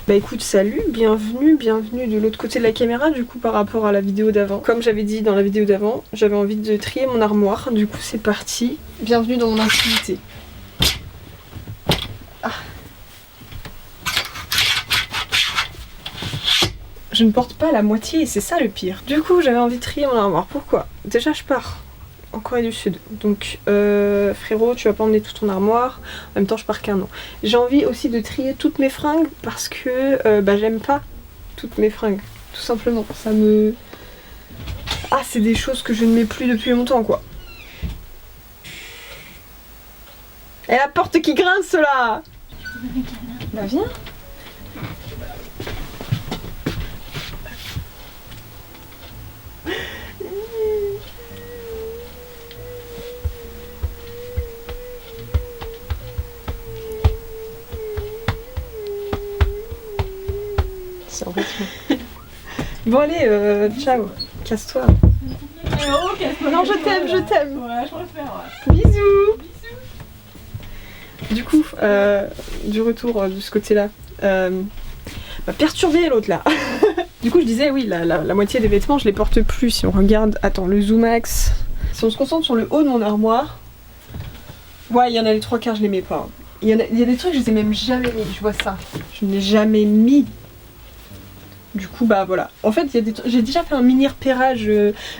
Bah écoute, salut, bienvenue de l'autre côté de la caméra du coup par rapport à la vidéo d'avant. Comme j'avais dit dans la vidéo d'avant, j'avais envie de trier mon armoire, du coup c'est parti. Bienvenue dans mon activité. Ah. Je ne porte pas la moitié et c'est ça le pire. Du coup j'avais envie de trier mon armoire, pourquoi? Déjà je pars en Corée du Sud, donc frérot tu vas pas emmener toute ton armoire, en même temps je pars qu'un an. J'ai envie aussi de trier toutes mes fringues parce que j'aime pas toutes mes fringues, tout simplement, ça me... Ah c'est des choses que je ne mets plus depuis longtemps quoi. Et la porte qui grince là. Bah viens. C'est en fait... Bon allez, ciao, casse-toi. Non je t'aime, je t'aime. Ouais, je préfère. Ouais. Bisous. Du coup, du retour de ce côté-là, m'a perturbé l'autre là. Du coup je disais oui, la moitié des vêtements je les porte plus. Si on regarde, attends, le zoom max. Si on se concentre sur le haut de mon armoire, ouais il y en a les trois quarts je les mets pas. Il y a des trucs je les ai même jamais mis, je vois ça. Je ne l'ai jamais mis. Du coup bah voilà. En fait j'ai déjà fait un mini repérage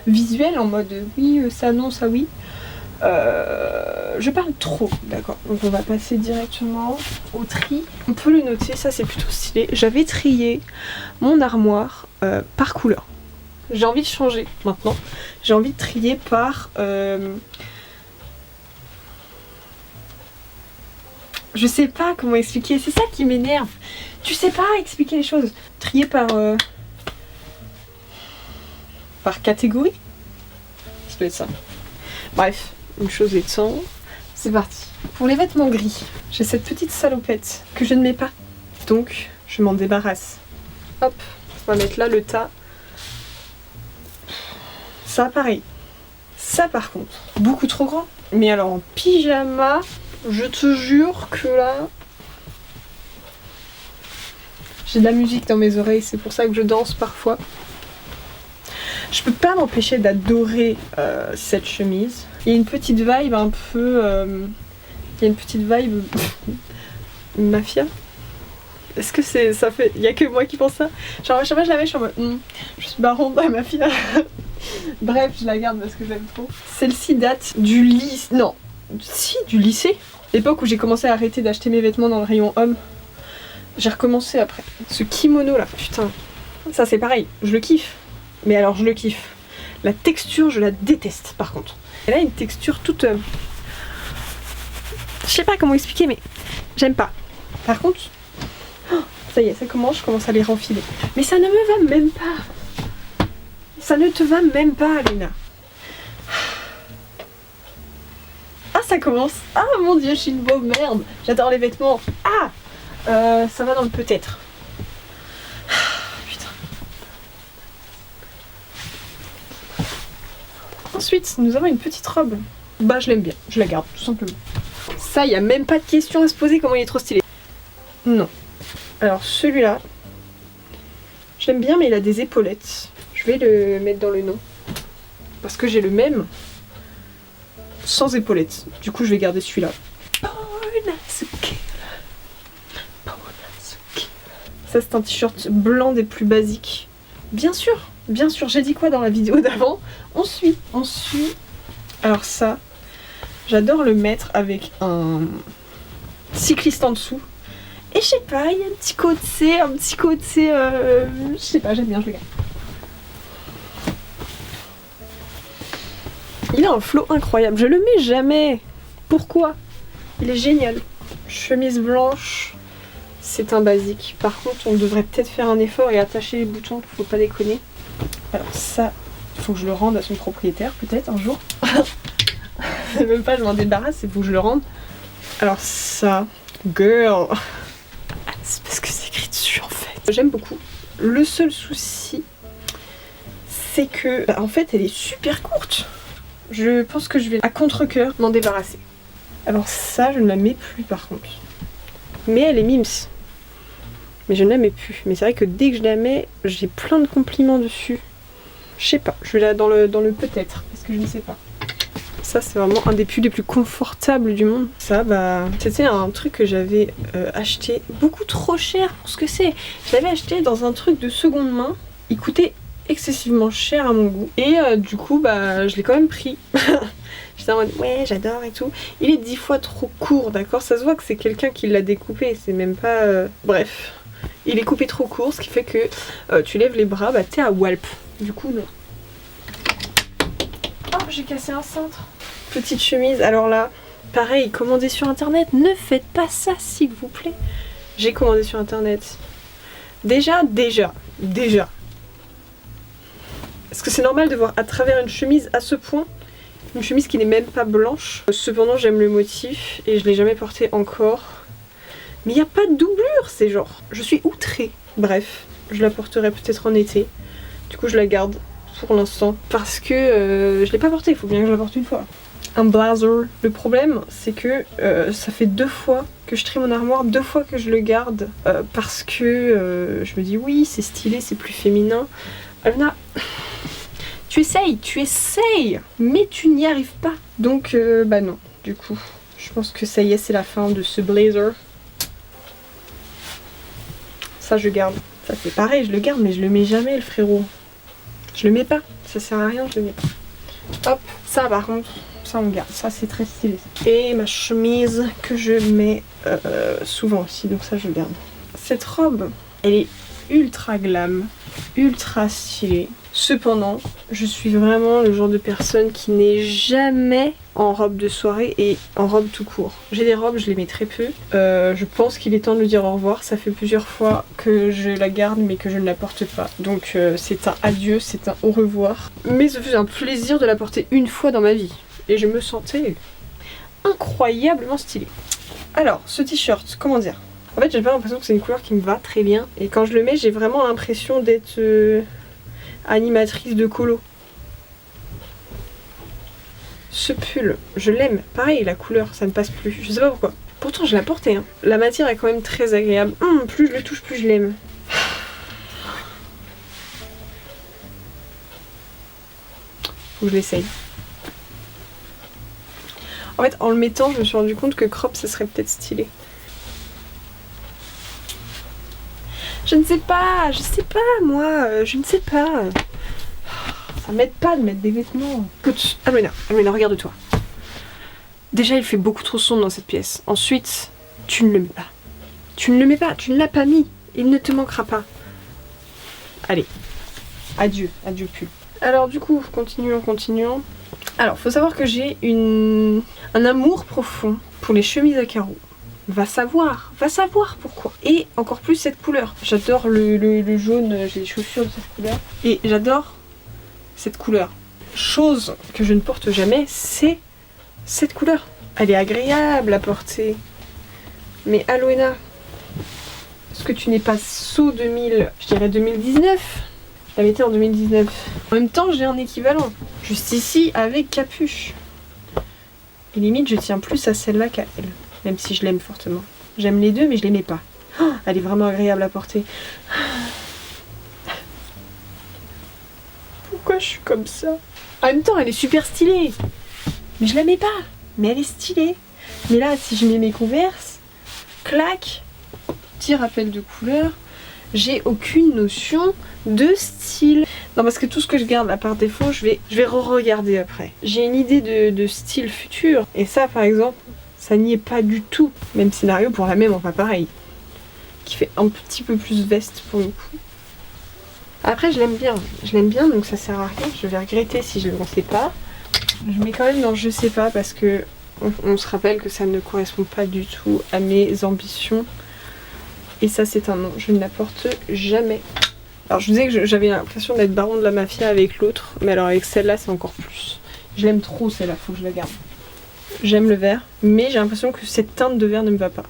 visuel en mode oui ça non ça oui. Je parle trop, d'accord. Donc on va passer directement au tri. On peut le noter, ça c'est plutôt stylé. J'avais trié mon armoire par couleur. J'ai envie de changer maintenant. J'ai envie de trier par... Je sais pas comment expliquer, c'est ça qui m'énerve. Tu sais pas expliquer les choses. Trier par catégorie. Ça doit être ça. Bref. Une chose étant, c'est parti. Pour les vêtements gris, j'ai cette petite salopette que je ne mets pas. Donc, je m'en débarrasse. Hop, on va mettre là le tas. Ça, pareil. Ça, par contre, beaucoup trop grand. Mais alors, en pyjama, je te jure que là... J'ai de la musique dans mes oreilles, c'est pour ça que je danse parfois. Je peux pas m'empêcher d'adorer cette chemise. Il y a une petite vibe un peu... il y a une petite vibe... mafia. Est-ce que ça fait... Il y a que moi qui pense ça. Genre à chaque fois je la mets, je suis en mode... je suis baron de la mafia. Bref, je la garde parce que j'aime trop. Celle-ci date du lycée... Non. Si, du lycée. L'époque où j'ai commencé à arrêter d'acheter mes vêtements dans le rayon homme. J'ai recommencé après. Ce kimono là, putain. Ça c'est pareil, je le kiffe. Mais alors je le kiffe. La texture, je la déteste par contre. Elle a une texture toute... Je sais pas comment expliquer, mais j'aime pas. Par contre... Oh, ça y est, ça commence, je commence à les renfiler. Mais ça ne me va même pas. Ça ne te va même pas, Léna. Ah, ça commence. Ah mon dieu, je suis une beau merde. J'adore les vêtements. Ah ça va dans le peut-être. Ensuite, nous avons une petite robe. Bah, je l'aime bien, je la garde, tout simplement. Ça, il n'y a même pas de question à se poser comment il est trop stylé. Non. Alors, celui-là, je l'aime bien, mais il a des épaulettes. Je vais le mettre dans le nom. Parce que j'ai le même, sans épaulettes. Du coup, je vais garder celui-là. Ça, c'est un t-shirt blanc des plus basiques. Bien sûr, j'ai dit quoi dans la vidéo d'avant? On suit. Alors ça, j'adore le mettre avec un cycliste en dessous. Et je sais pas, il y a un petit côté, je sais pas, j'aime bien, je le garde. Il a un flow incroyable, je le mets jamais. Pourquoi? Il est génial. Chemise blanche. C'est un basique. Par contre, on devrait peut-être faire un effort et attacher les boutons, faut pas déconner. Alors ça, il faut que je le rende à son propriétaire, peut-être un jour. Même pas, je m'en débarrasse, il faut que je le rende. Alors ça, girl. C'est parce que c'est écrit dessus en fait. J'aime beaucoup. Le seul souci, c'est que, en fait, elle est super courte. Je pense que je vais à contre-cœur m'en débarrasser. Alors ça, je ne la mets plus par contre. Mais elle est mims. mais je ne la mets plus. Mais c'est vrai que dès que je la mets, j'ai plein de compliments dessus. Je sais pas, je vais là dans le peut-être, parce que je ne sais pas. Ça c'est vraiment un des pulls les plus confortables du monde. Ça bah c'était un truc que j'avais acheté beaucoup trop cher pour ce que c'est. Je l'avais acheté dans un truc de seconde main. Il coûtait excessivement cher à mon goût. Et du coup bah je l'ai quand même pris. J'étais en mode ouais j'adore et tout. Il est 10 fois trop court, d'accord. Ça se voit que c'est quelqu'un qui l'a découpé. C'est même pas... Bref. Il est coupé trop court, ce qui fait que tu lèves les bras, bah t'es à Walp. Du coup non. Oh j'ai cassé un cintre. Petite chemise, alors là, pareil, commandez sur internet, ne faites pas ça s'il vous plaît. J'ai commandé sur internet. Déjà. Est-ce que c'est normal de voir à travers une chemise à ce point? Une chemise qui n'est même pas blanche. Cependant j'aime le motif et je l'ai jamais porté encore. Mais il n'y a pas de doublure, c'est genre, je suis outrée. Bref, je la porterai peut-être en été. Du coup je la garde pour l'instant parce que je l'ai pas portée, il faut bien que je la porte une fois. Un blazer. Le problème c'est que ça fait 2 fois que je trie mon armoire, 2 fois que je le garde parce que je me dis oui c'est stylé, c'est plus féminin. Aluna, tu essayes, mais tu n'y arrives pas. Donc bah non, du coup je pense que ça y est c'est la fin de ce blazer. Ça je garde. Ça c'est pareil, je le garde mais je le mets jamais le frérot. Je le mets pas, ça sert à rien, je le mets pas. Hop, ça par contre, ça on garde, ça c'est très stylé. Et ma chemise que je mets souvent aussi, donc ça je garde. Cette robe, elle est ultra glam, ultra stylée. Cependant, je suis vraiment le genre de personne qui n'est jamais en robe de soirée et en robe tout court. J'ai des robes, je les mets très peu. Je pense qu'il est temps de lui dire au revoir. Ça fait plusieurs fois que je la garde mais que je ne la porte pas. Donc c'est un adieu, c'est un au revoir. Mais ce fut un plaisir de la porter une fois dans ma vie. Et je me sentais incroyablement stylée. Alors, ce t-shirt, comment dire? En fait, j'ai pas l'impression que c'est une couleur qui me va très bien. Et quand je le mets, j'ai vraiment l'impression d'être... animatrice de colo. Ce pull, je l'aime. Pareil, la couleur, ça ne passe plus. Je sais pas pourquoi. Pourtant, je l'ai porté. Hein. La matière est quand même très agréable. Plus je le touche, plus je l'aime. Faut que je l'essaye. En fait, en le mettant, je me suis rendu compte que crop, ça serait peut-être stylé. Je ne sais pas, moi, je ne sais pas. Ça m'aide pas de mettre des vêtements. Écoute, Almena, regarde-toi. Déjà, il fait beaucoup trop sombre dans cette pièce. Ensuite, tu ne le mets pas. Tu ne le mets pas, tu ne l'as pas mis. Il ne te manquera pas. Allez, adieu pull. Alors du coup, continuons. Alors, faut savoir que j'ai un amour profond pour les chemises à carreaux. Va savoir pourquoi. Et encore plus cette couleur. J'adore le jaune, j'ai des chaussures de cette couleur. Et j'adore cette couleur. Chose que je ne porte jamais, c'est cette couleur. Elle est agréable à porter. Mais Aloena, est-ce que tu n'es pas saut 2000, je dirais 2019? Je la mettais en 2019. En même temps, j'ai un équivalent. Juste ici, avec capuche. Et limite, je tiens plus à celle-là qu'à elle. Même si je l'aime fortement. J'aime les deux mais je les mets pas. Oh, elle est vraiment agréable à porter. Pourquoi je suis comme ça? En même temps elle est super stylée. Mais je la mets pas. Mais elle est stylée. Mais là si je mets mes Converse, clac, petit rappel de couleur, j'ai aucune notion de style. Non parce que tout ce que je garde là par défaut, je vais re-regarder après. J'ai une idée de style futur. Et ça par exemple, ça n'y est pas du tout. Même scénario pour la même en pas pareil. Qui fait un petit peu plus veste pour le coup. Après je l'aime bien donc ça sert à rien. Je vais regretter si je ne le sais pas. Je mets quand même dans je sais pas parce que on se rappelle que ça ne correspond pas du tout à mes ambitions. Et ça c'est un non, je ne la porte jamais. Alors je vous disais que j'avais l'impression d'être baron de la mafia avec l'autre. Mais alors avec celle-là c'est encore plus. Je l'aime trop celle-là, faut que je la garde. J'aime le vert, mais j'ai l'impression que cette teinte de vert ne me va pas.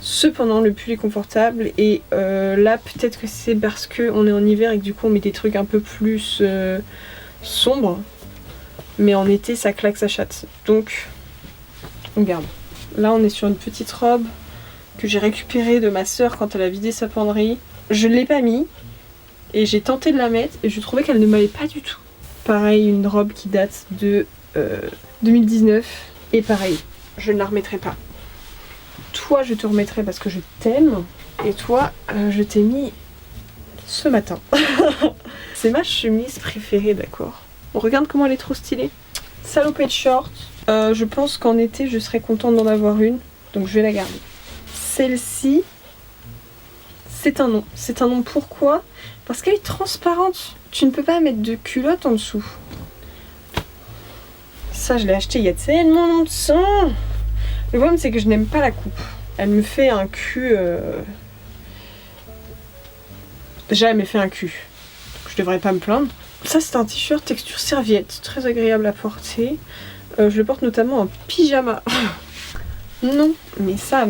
Cependant, le pull est confortable et là, peut-être que c'est parce qu'on est en hiver et que du coup on met des trucs un peu plus sombres. Mais en été, ça claque, ça chatte. Donc, on garde. Là, on est sur une petite robe que j'ai récupéré de ma soeur quand elle a vidé sa penderie. Je ne l'ai pas mis et j'ai tenté de la mettre et je trouvais qu'elle ne m'allait pas du tout. Pareil, une robe qui date de 2019 et pareil, je ne la remettrai pas. Toi, je te remettrai parce que je t'aime et toi, je t'ai mis ce matin. C'est ma chemise préférée, d'accord. On regarde comment elle est trop stylée. Salopette short. Je pense qu'en été, je serais contente d'en avoir une, donc je vais la garder. Celle-ci, c'est un nom. C'est un nom pourquoi? Parce qu'elle est transparente. Tu ne peux pas mettre de culotte en dessous. Ça, je l'ai acheté il y a tellement longtemps. Le problème, c'est que je n'aime pas la coupe. Elle me fait un cul... Déjà, elle me fait un cul. Donc, je devrais pas me plaindre. Ça, c'est un t-shirt texture serviette. Très agréable à porter. Je le porte notamment en pyjama. Non, mais ça...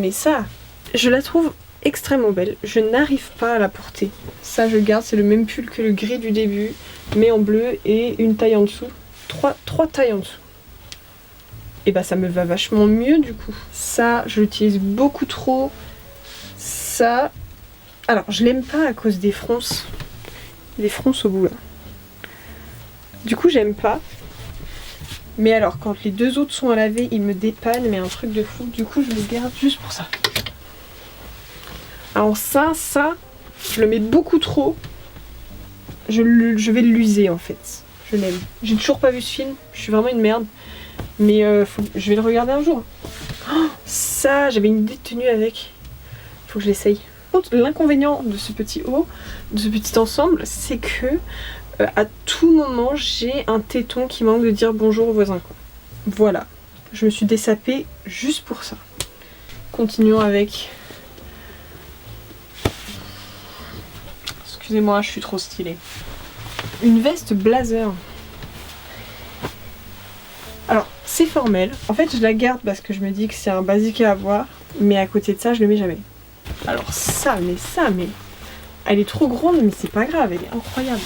Je la trouve extrêmement belle. Je n'arrive pas à la porter. Ça, je garde. C'est le même pull que le gris du début, mais en bleu et une taille en dessous. Trois tailles en dessous. Et bah ça me va vachement mieux du coup. Ça, je l'utilise beaucoup trop. Ça... Alors, je l'aime pas à cause des fronces. Des fronces au bout là. Du coup, j'aime pas. Mais alors, quand les deux autres sont à laver, ils me dépannent, mais un truc de fou. Du coup, je le garde juste pour ça. Alors ça, je le mets beaucoup trop. Je vais l'user en fait. Je l'aime. J'ai toujours pas vu ce film. Je suis vraiment une merde. Mais je vais le regarder un jour. Oh, ça, j'avais une idée de tenue avec. Faut que je l'essaye. L'inconvénient de ce petit haut, de ce petit ensemble, c'est que à tout moment, j'ai un téton qui manque de dire bonjour aux voisins. Voilà. Je me suis dessapée juste pour ça. Continuons avec... Excusez-moi, je suis trop stylée. Une veste blazer. Alors, c'est formel. En fait, je la garde parce que je me dis que c'est un basique à avoir. Mais à côté de ça, je le mets jamais. Alors ça, mais... Elle est trop grande, mais c'est pas grave, elle est incroyable.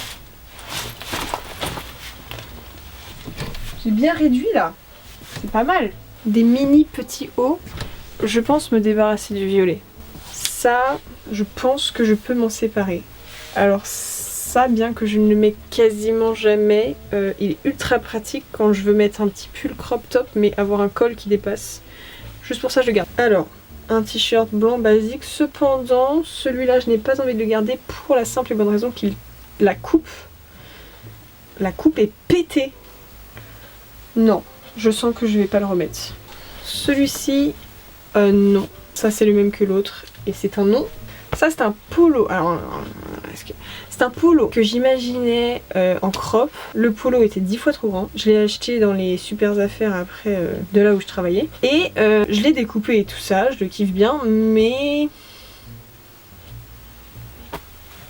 J'ai bien réduit là. C'est pas mal. Des mini petits hauts. Je pense me débarrasser du violet. Ça, je pense que je peux m'en séparer. Alors ça, bien que je ne le mets quasiment jamais, il est ultra pratique quand je veux mettre un petit pull crop top mais avoir un col qui dépasse. Juste pour ça, je le garde. Alors, un t-shirt blanc basique. Cependant, celui-là, je n'ai pas envie de le garder pour la simple et bonne raison qu'il la coupe est pétée. Non, je sens que je vais pas le remettre. Celui-ci, non. Ça, c'est le même que l'autre et c'est un non. Ça, c'est un polo. Alors, c'est un polo que j'imaginais en crop. Le polo était 10 fois trop grand. Je l'ai acheté dans les super affaires après de là où je travaillais. Et je l'ai découpé et tout ça. Je le kiffe bien, mais...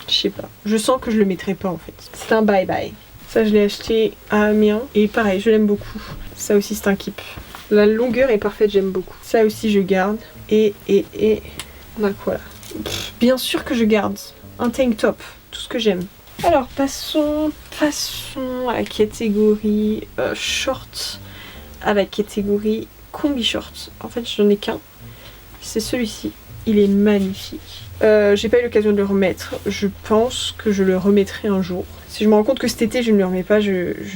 Je sais pas. Je sens que je le mettrai pas en fait. C'est un bye-bye. Ça, je l'ai acheté à Amiens. Et pareil, je l'aime beaucoup. Ça aussi, c'est un kiff. La longueur est parfaite, j'aime beaucoup. Ça aussi, je garde. Et... On a quoi là? Bien sûr que je garde un tank top, tout ce que j'aime. Alors passons à la catégorie short, à la catégorie combi short. En fait j'en ai qu'un, c'est celui-ci, il est magnifique. J'ai pas eu l'occasion de le remettre, je pense que je le remettrai un jour. Si je me rends compte que cet été je ne le remets pas, je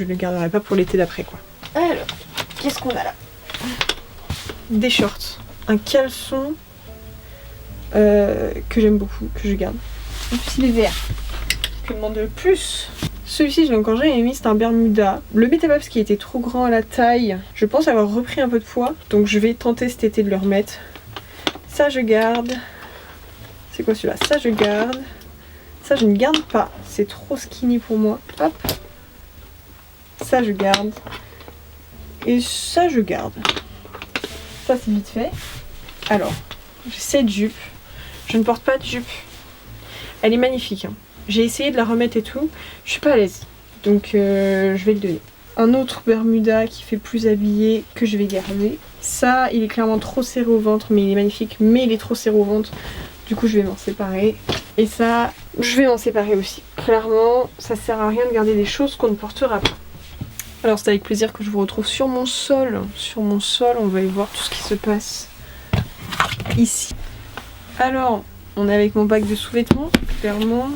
le garderai pas pour l'été d'après quoi. Alors, qu'est-ce qu'on a là? Des shorts, un caleçon que j'aime beaucoup, que je garde. En plus il est vert. Que demander le plus? Celui-ci je l'ai encore jamais mis, c'est un Bermuda. Le mettez pas parce qu'il était trop grand à la taille. Je pense avoir repris un peu de poids, donc je vais tenter cet été de le remettre. Ça je garde. C'est quoi celui-là? Ça je garde. Ça je ne garde pas, c'est trop skinny pour moi. Hop. Ça je garde. Et ça je garde. Ça c'est vite fait. Alors, j'ai cette jupe. Je ne porte pas de jupe. Elle est magnifique. Hein. J'ai essayé de la remettre et tout. Je suis pas à l'aise. Donc je vais le donner. Un autre Bermuda qui fait plus habillé que je vais garder. Ça, il est clairement trop serré au ventre, mais il est magnifique. Mais il est trop serré au ventre. Du coup, je vais m'en séparer. Et ça, je vais m'en séparer aussi. Clairement, ça sert à rien de garder des choses qu'on ne portera pas. Alors c'est avec plaisir que je vous retrouve sur mon sol. Sur mon sol, on va aller voir tout ce qui se passe ici. Alors, on est avec mon bac de sous-vêtements, clairement.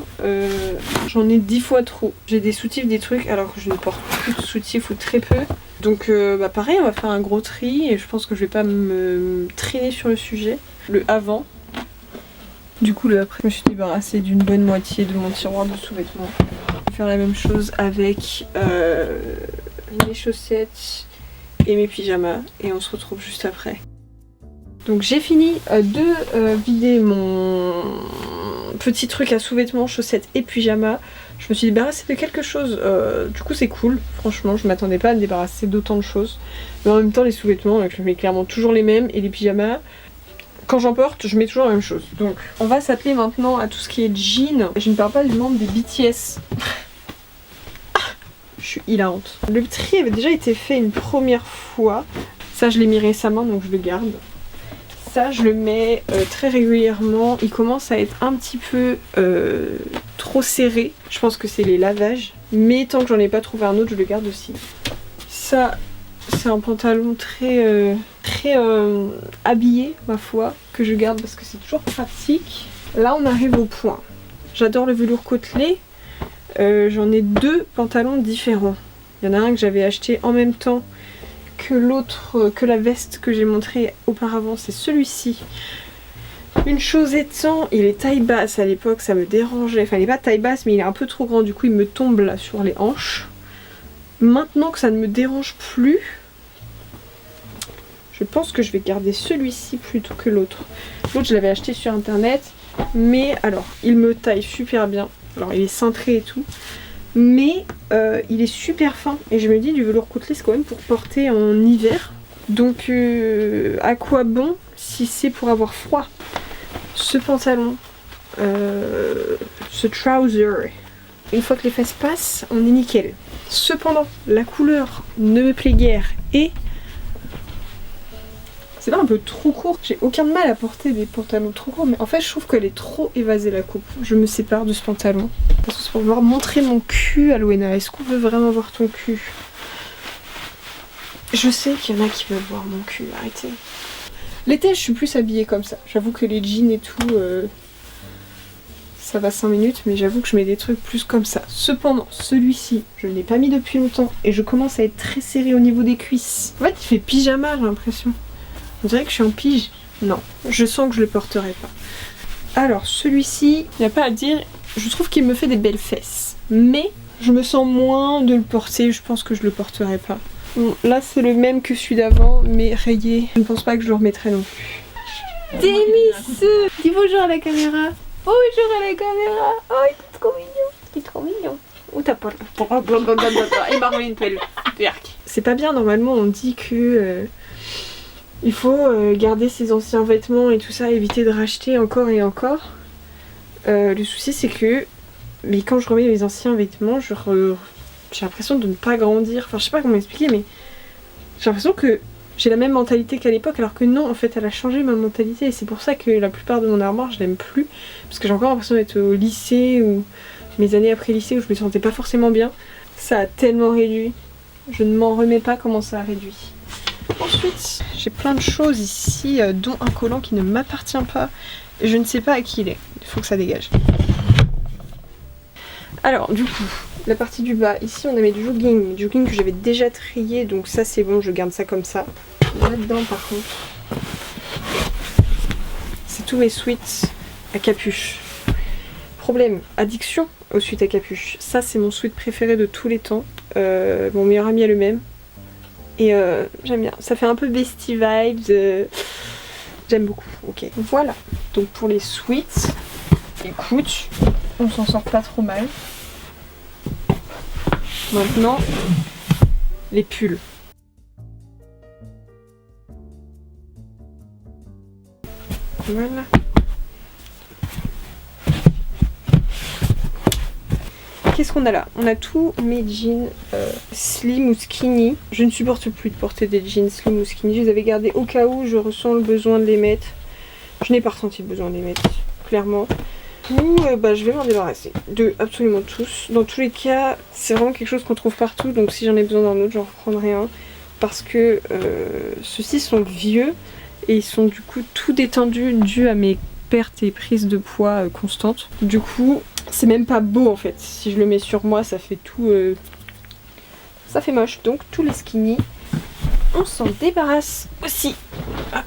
J'en ai 10 fois trop. J'ai des soutifs, des trucs, alors que je ne porte plus de soutifs ou très peu. Donc pareil, on va faire un gros tri et je pense que je vais pas me traîner sur le sujet. Le avant. Du coup, le après, je me suis débarrassée d'une bonne moitié de mon tiroir de sous-vêtements. Je vais faire la même chose avec mes chaussettes et mes pyjamas et on se retrouve juste après. Donc j'ai fini de vider mon petit truc à sous-vêtements, chaussettes et pyjamas. Je me suis débarrassée de quelque chose, du coup c'est cool, franchement je m'attendais pas à me débarrasser d'autant de choses. Mais en même temps les sous-vêtements, je mets clairement toujours les mêmes et les pyjamas, quand j'en porte je mets toujours la même chose. Donc on va s'atteler maintenant à tout ce qui est jean. Je ne parle pas du membre des BTS. Je suis hilarante. Le tri avait déjà été fait une première fois. Ça je l'ai mis récemment donc je le garde. Ça je le mets très régulièrement, il commence à être un petit peu trop serré, je pense que c'est les lavages, mais tant que j'en ai pas trouvé un autre je le garde aussi. Ça c'est un pantalon très habillé ma foi, que je garde parce que c'est toujours pratique. Là on arrive au point, j'adore le velours côtelé, j'en ai 2 pantalons différents. Il y en a un que j'avais acheté en même temps que l'autre, que la veste que j'ai montrée auparavant, c'est celui-ci. Une chose étant, il est taille basse, à l'époque ça me dérangeait, enfin il est pas taille basse mais il est un peu trop grand, du coup il me tombe là sur les hanches. Maintenant que ça ne me dérange plus, je pense que je vais garder celui-ci plutôt que l'autre. L'autre je l'avais acheté sur internet, mais alors il me taille super bien, alors il est cintré et tout, mais il est super fin et je me dis du velours côtelé c'est quand même pour porter en hiver, donc à quoi bon si c'est pour avoir froid. Ce pantalon, ce trouser, une fois que les fesses passent on est nickel. Cependant la couleur ne me plaît guère et c'est pas un peu trop court. J'ai aucun mal à porter des pantalons trop courts, mais en fait je trouve qu'elle est trop évasée la coupe. Je me sépare de ce pantalon. Parce que c'est pour pouvoir montrer mon cul à Loena. Est-ce qu'on veut vraiment voir ton cul? Je sais qu'il y en a qui veulent voir mon cul, arrêtez. L'été je suis plus habillée comme ça. J'avoue que les jeans et tout, ça va 5 minutes, mais j'avoue que je mets des trucs plus comme ça. Cependant, celui-ci, je ne l'ai pas mis depuis longtemps et je commence à être très serrée au niveau des cuisses. En fait il fait pyjama j'ai l'impression. On dirait que je suis en pige. Non, je sens que je le porterai pas. Alors celui-ci, il n'y a pas à dire, je trouve qu'il me fait des belles fesses. Mais je me sens moins de le porter, je pense que je le porterai pas. Bon, là c'est le même que celui d'avant, mais rayé. Je ne pense pas que je le remettrai non plus. Démis, dis bonjour à la caméra. Bonjour à la caméra. Oh il est trop mignon. Il est trop mignon. Où t'as pas le... Il m'a remis une pelle. C'est pas bien, normalement on dit que... il faut garder ses anciens vêtements et tout ça, éviter de racheter encore et encore. Le souci c'est que mais quand je remets mes anciens vêtements, j'ai l'impression de ne pas grandir. Enfin je sais pas comment expliquer, mais j'ai l'impression que j'ai la même mentalité qu'à l'époque, alors que non, en fait elle a changé ma mentalité et c'est pour ça que la plupart de mon armoire je l'aime plus. Parce que j'ai encore l'impression d'être au lycée ou mes années après lycée où je me sentais pas forcément bien. Ça a tellement réduit. Je ne m'en remets pas comment ça a réduit. Ensuite, j'ai plein de choses ici, dont un collant qui ne m'appartient pas. Et je ne sais pas à qui il est. Il faut que ça dégage. Alors, du coup, la partie du bas. Ici, on avait du jogging que j'avais déjà trié. Donc ça, c'est bon, je garde ça comme ça. Là-dedans, par contre, c'est tous mes sweats à capuche. Problème, addiction aux sweats à capuche. Ça, c'est mon sweat préféré de tous les temps. Mon meilleur ami a le même. Et j'aime bien, ça fait un peu bestie vibes, j'aime beaucoup, ok. Voilà, donc pour les sweats, écoute, on s'en sort pas trop mal. Maintenant, les pulls. Voilà. Qu'est-ce qu'on a là? On a tous mes jeans slim ou skinny. Je ne supporte plus de porter des jeans slim ou skinny. Je les avais gardés au cas où je ressens le besoin de les mettre. Je n'ai pas ressenti le besoin de les mettre, clairement. Ou je vais m'en débarrasser de absolument tous. Dans tous les cas, c'est vraiment quelque chose qu'on trouve partout. Donc si j'en ai besoin d'un autre, j'en reprendrai un. Parce que ceux-ci sont vieux et ils sont du coup tout détendus dû à mes perte et prise de poids constante. Du coup, c'est même pas beau en fait. Si je le mets sur moi, ça fait tout... ça fait moche. Donc tous les skinny, on s'en débarrasse aussi. Hop.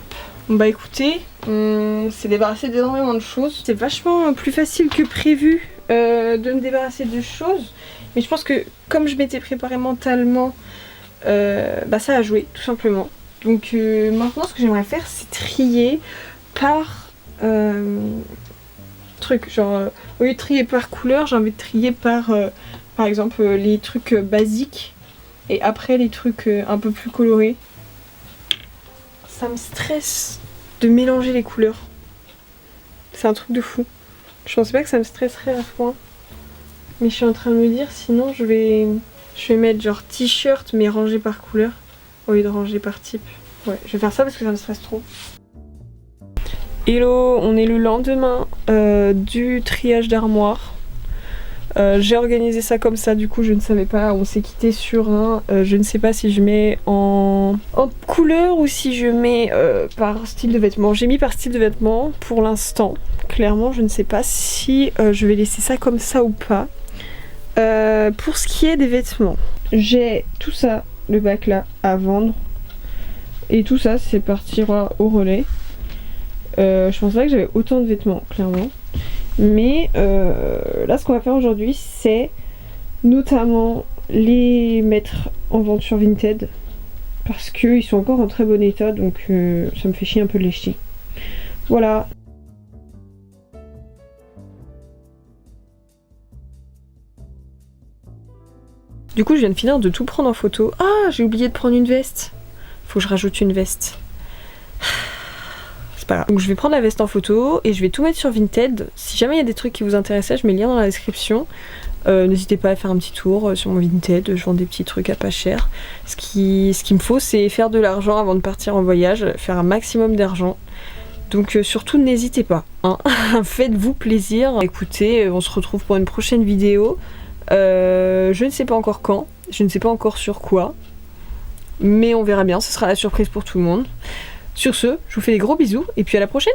Bah écoutez, on s'est débarrassé d'énormément de choses. C'est vachement plus facile que prévu de me débarrasser de choses. Mais je pense que comme je m'étais préparée mentalement, bah ça a joué tout simplement. Donc maintenant ce que j'aimerais faire c'est trier par truc. Genre au lieu de trier par couleur, j'ai envie de trier par exemple les trucs basiques et après les trucs un peu plus colorés. Ça me stresse de mélanger les couleurs. C'est un truc de fou. Je pensais pas que ça me stresserait à ce point. Mais je suis en train de me dire sinon je vais mettre genre t-shirt mais rangé par couleur au lieu de ranger par type. Ouais, je vais faire ça parce que ça me stresse trop. Hello, on est le lendemain du triage d'armoire. J'ai organisé ça comme ça, du coup je ne savais pas, on s'est quitté sur un, je ne sais pas si je mets en couleur ou si je mets par style de vêtements. J'ai mis par style de vêtements pour l'instant, clairement je ne sais pas si je vais laisser ça comme ça ou pas. Pour ce qui est des vêtements, j'ai tout ça, le bac là, à vendre. Et tout ça c'est partira au relais. Je pensais pas que j'avais autant de vêtements, clairement. Mais là ce qu'on va faire aujourd'hui c'est notamment les mettre en vente sur Vinted parce qu'ils sont encore en très bon état, donc ça me fait chier un peu de les jeter. Voilà. Du coup je viens de finir de tout prendre en photo. Ah, j'ai oublié de prendre une veste. Faut que je rajoute une veste. C'est pas grave. Donc je vais prendre la veste en photo et je vais tout mettre sur Vinted. Si jamais il y a des trucs qui vous intéressent, je mets le lien dans la description. N'hésitez pas à faire un petit tour sur mon Vinted, je vends des petits trucs à pas cher. Ce qu'il me faut c'est faire de l'argent avant de partir en voyage, faire un maximum d'argent. Donc surtout n'hésitez pas, hein. Faites-vous plaisir. Écoutez, on se retrouve pour une prochaine vidéo. Je ne sais pas encore quand, je ne sais pas encore sur quoi. Mais on verra bien, ce sera la surprise pour tout le monde. Sur ce, je vous fais des gros bisous et puis à la prochaine!